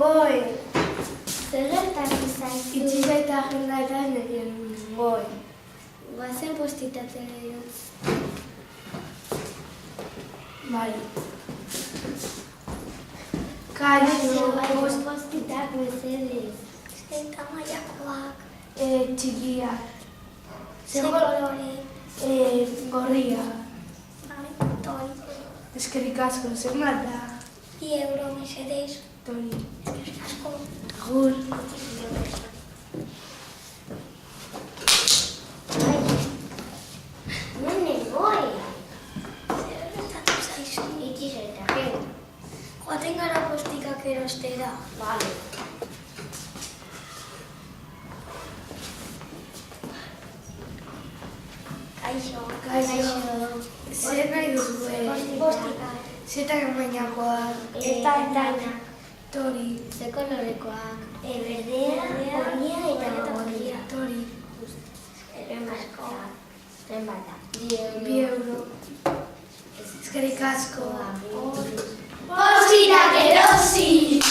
Goi. Zer gertatu zaizu? Itxi zaita agenda eta negien goi. Guazen postitatzea dut. Bai. Kaixo, Postitak mesedez. Zein tamailakoak. txikia. Zer kolore. Gorria. Bai, toi. Eskerrik asko, zenbat da? 2 euro mesedez. Tori. Eskerrik asko. Agur. Nene, goi. Zer gertatu zaizu? Itxi zaita agenda. Joaten gara postikak erostera. Vale. Kaixo. Zer nahi duzu? Postikak. Zetak emainakoa. Eta. Tori. Ze kolorekoak. Berdea, gorria eta gorria. Tori. Zenbat da? 2 euro. Eskerrik asko. Positak erosi!